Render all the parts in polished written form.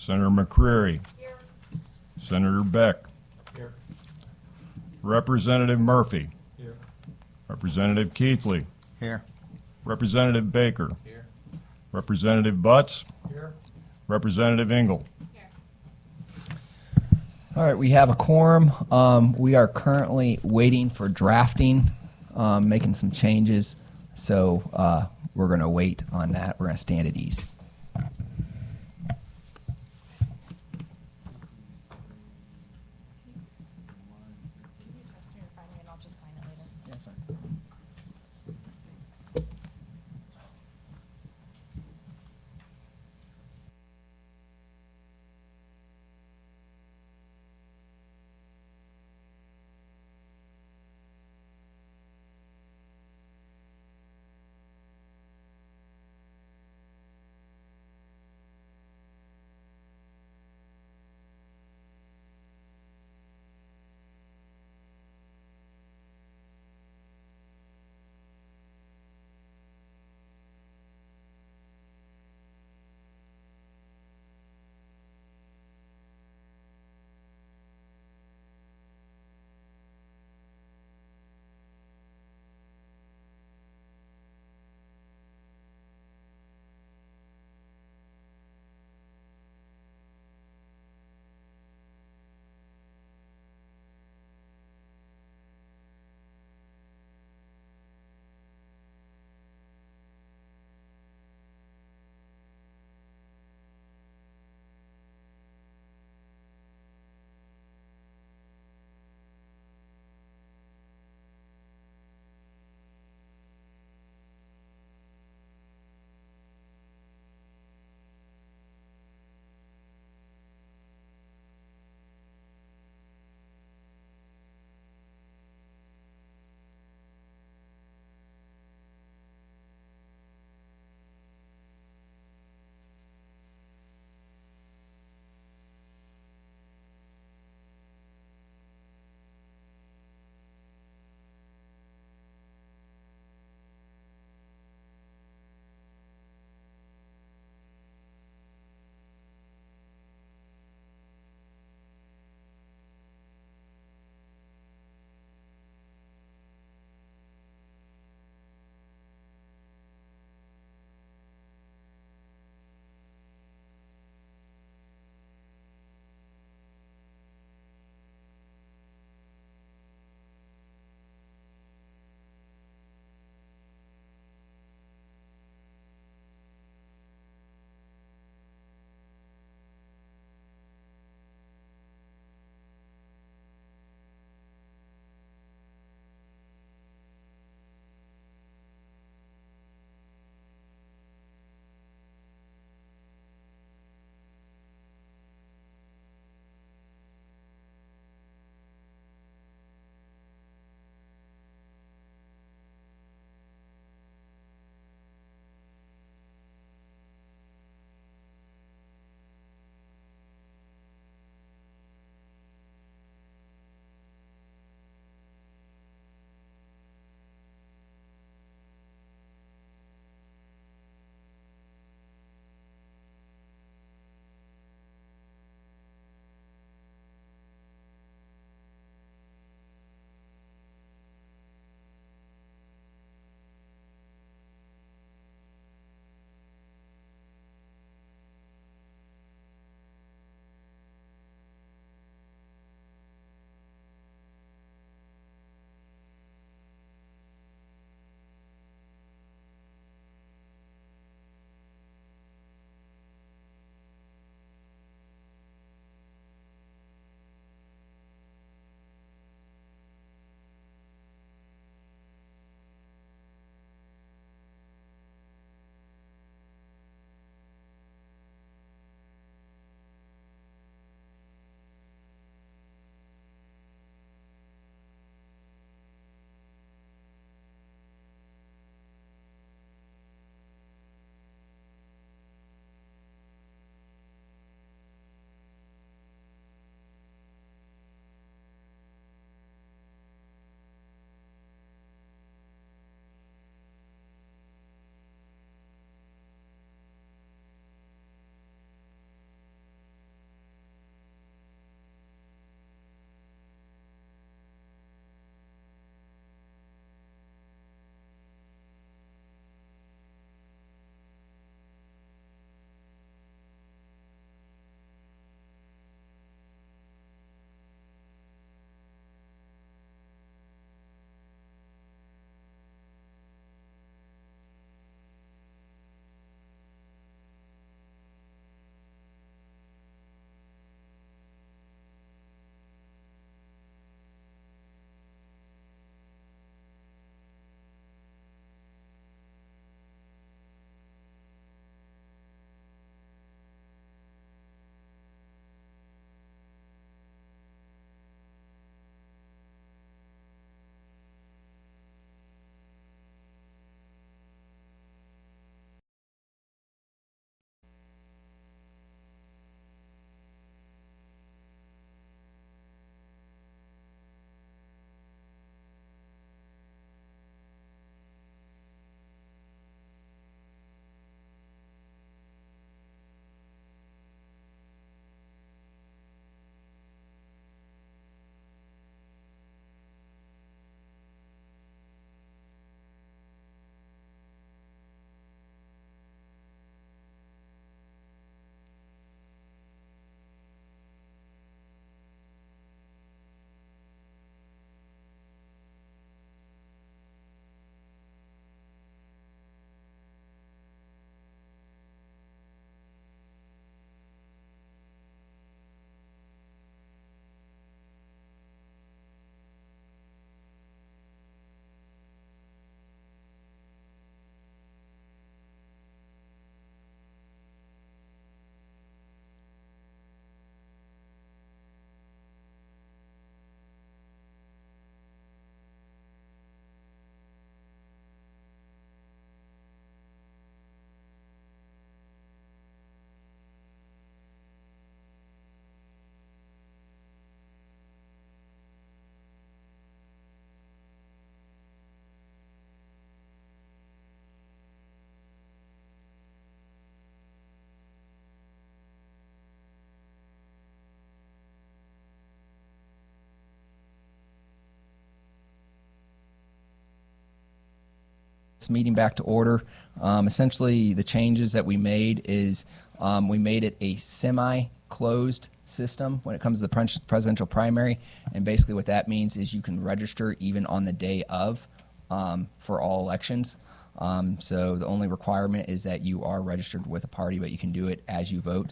Senator McCreary. Here. Senator Beck. Here. Representative Murphy. Here. Representative Keithley. Here. Representative Baker. Here. Representative Butts. Here. Representative Engel. Here. All right, we have a quorum. We are currently waiting for drafting, making some changes. So we're going to wait on that. We're going to stand at ease. meeting back to order. Essentially, the changes that we made is we made it a semi-closed system when it comes to the presidential primary, and basically what that means is you can register even on the day of for all elections. So the only requirement is that you are registered with a party, but you can do it as you vote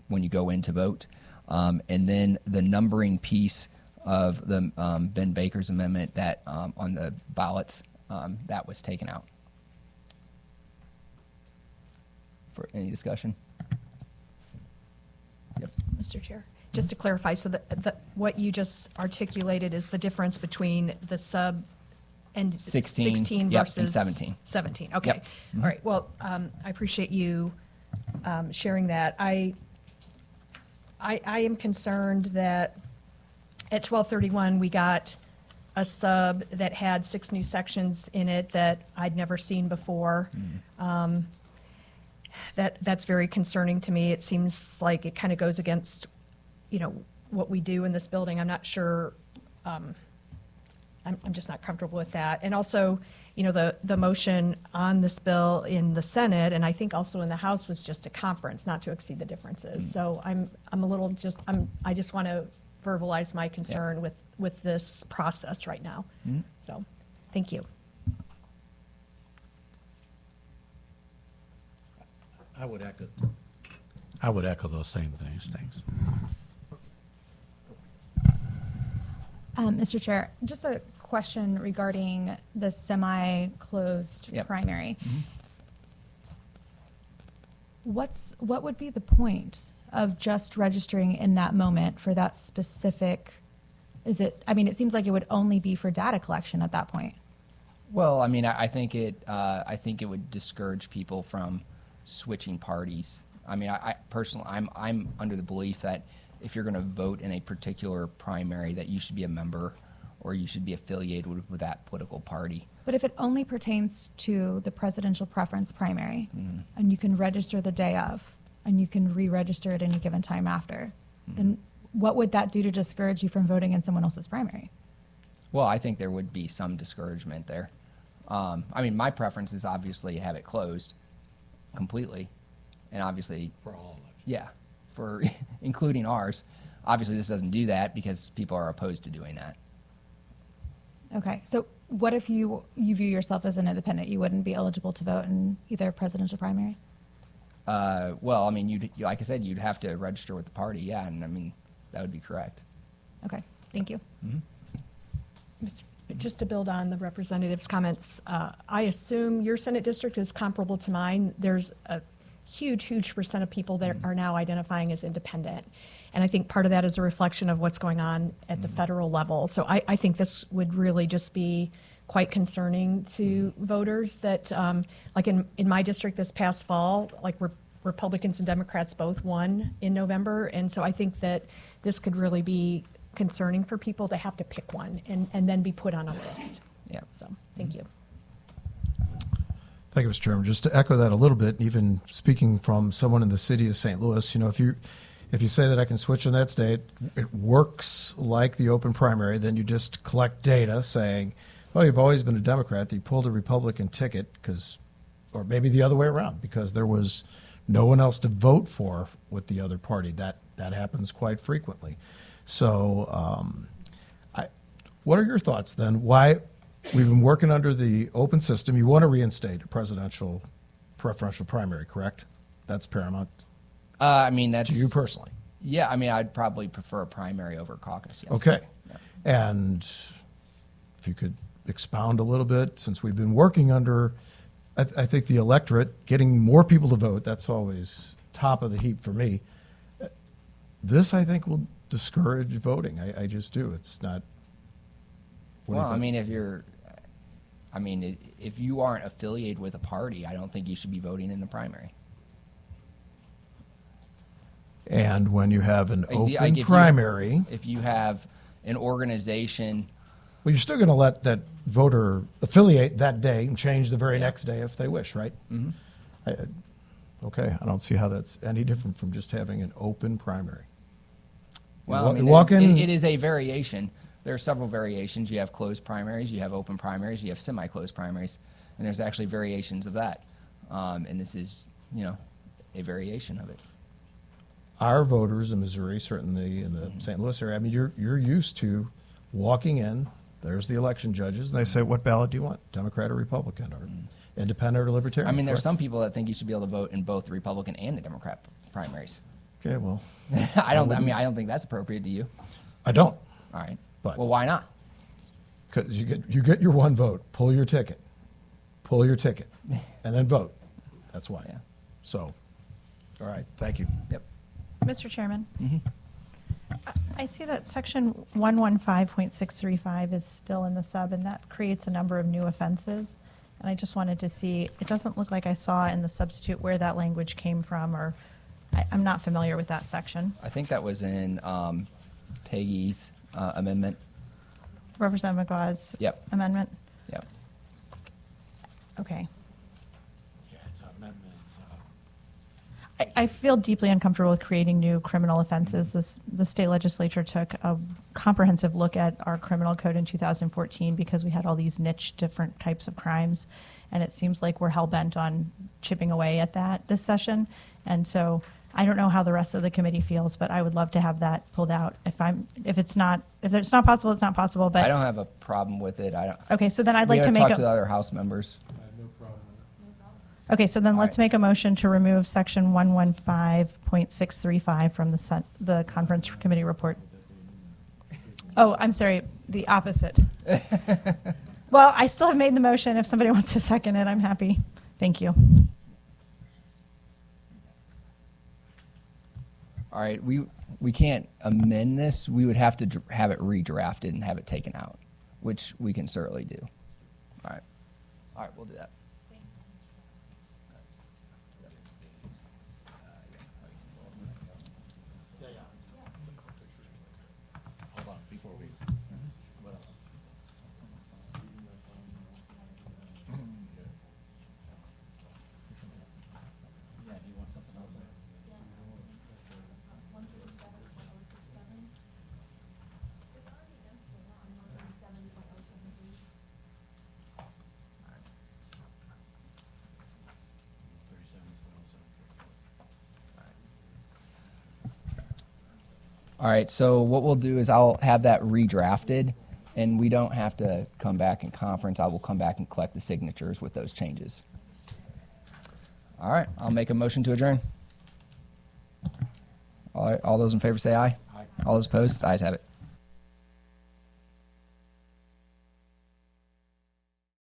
when you go in to vote. And then the numbering piece of the Ben Baker's amendment that on the ballots, that was taken out. For any discussion? Yep. Mr. Chair, just to clarify, so what you just articulated is the difference between the sub and 16, 16 yep, versus and 17. 17, okay. Yep. All right, well, I appreciate you sharing that. I am concerned that at 1231, we got a sub that had 6 new sections in it that I'd never seen before. That's very concerning to me. It seems like it kind of goes against, what we do in this building. I'm not sure, I'm just not comfortable with that. And also, the motion on this bill in the Senate, and I think also in the House, was just a conference, not to exceed the differences. So I just want to verbalize my concern with this process right now. So, thank you. I would echo those same things. Thanks. Mr. Chair, just a question regarding the semi-closed Yep. primary. What would be the point of just registering in that moment for that specific? It seems like it would only be for data collection at that point. Well, I think it would discourage people from switching parties. I personally, I'm under the belief that if you're going to vote in a particular primary, that you should be a member or you should be affiliated with that political party. But if it only pertains to the presidential preference primary, and you can register the day of, and you can re-register at any given time after, then what would that do to discourage you from voting in someone else's primary? Well, I think there would be some discouragement there. My preference is obviously have it closed completely, and obviously, For all elections. yeah, for including ours. Obviously, this doesn't do that because people are opposed to doing that. Okay, so what if you view yourself as an independent? You wouldn't be eligible to vote in either presidential primary? Well, like I said, you'd have to register with the party, yeah, and that would be correct. Okay, thank you. Just to build on the representative's comments, I assume your Senate district is comparable to mine. There's a huge percent of people that are now identifying as independent. And I think part of that is a reflection of what's going on at the federal level. So I think this would really just be quite concerning to voters that, like in my district this past fall, like Republicans and Democrats both won in November. And so I think that this could really be concerning for people to have to pick one and then be put on a list. Yeah. So, thank you. Thank you, Mr. Chairman. Just to echo that a little bit, even speaking from someone in the city of St. Louis, if you say that I can switch on that state, it works like the open primary. Then you just collect data saying, well, you've always been a Democrat. You pulled a Republican ticket or maybe the other way around, because there was no one else to vote for with the other party. That happens quite frequently. So what are your thoughts then? Why we've been working under the open system. You want to reinstate a presidential preferential primary, correct? That's paramount That's to you personally. Yeah, I'd probably prefer a primary over a caucus. Yes. Okay. Yeah. And if you could expound a little bit, since we've been working under, I think the electorate, getting more people to vote, that's always top of the heap for me. This, I think, will discourage voting. I just do. It's not. What do you Well, think? if you aren't affiliated with a party, I don't think you should be voting in the primary. And when you have an open If you- primary, If you have an organization, well, you're still going to let that voter affiliate that day and change the very Yeah. next day if they wish, right? Okay, I don't see how that's any different from just having an open primary. well, You walk in. it is a variation. There are several variations. You have closed primaries, you have open primaries, you have semi-closed primaries. and there's actually variations of that. And this is, a variation of it. Our voters in Missouri, certainly in the St. Louis area, I mean, you're used to walking in, there's the election judges, and they say, what ballot do you want, Democrat or Republican, or independent or libertarian? I mean, there's correct? some people that think you should be able to vote in both the Republican and the Democrat primaries. Okay, well, I don't think that's appropriate to you. I don't, All right. But- Well, why not? because you get your one vote, pull your ticket, and then vote. That's why. Yeah. So, all right, thank you. Yep. Mr. Chairman? I see that section 115.635 is still in the sub, and that creates a number of new offenses. And I just wanted to see, it doesn't look like I saw in the substitute where that language came from, or I'm not familiar with that section. I think that was in Peggy's amendment. Representative McGaw's Yep. amendment? Yep. Okay. Yeah, it's an amendment. I feel deeply uncomfortable with creating new criminal offenses. The state legislature took a comprehensive look at our criminal code in 2014 because we had all these niche different types of crimes. And it seems like we're hell-bent on chipping away at that this session. And so I don't know how the rest of the committee feels, but I would love to have that pulled out. If it's not possible, it's not possible, but. I don't have a problem with it. I don't. Okay, so then I'd We like to gotta make talk to the a, other House members. okay, so then All let's right. make a motion to remove section 115.635 from the conference committee report. Oh, I'm sorry, the opposite. Well, I still have made the motion. If somebody wants to second it, I'm happy. Thank you. All right, we can't amend this. We would have to have it redrafted and have it taken out, which we can certainly do. All right, we'll do that. Hold on, before we. Yeah, do you want something else? All right, so what we'll do is I'll have that redrafted, and we don't have to come back in conference. I will come back and collect the signatures with those changes. All right, I'll make a motion to adjourn. All right, all those in favor say aye. Aye. All those opposed? Ayes have it.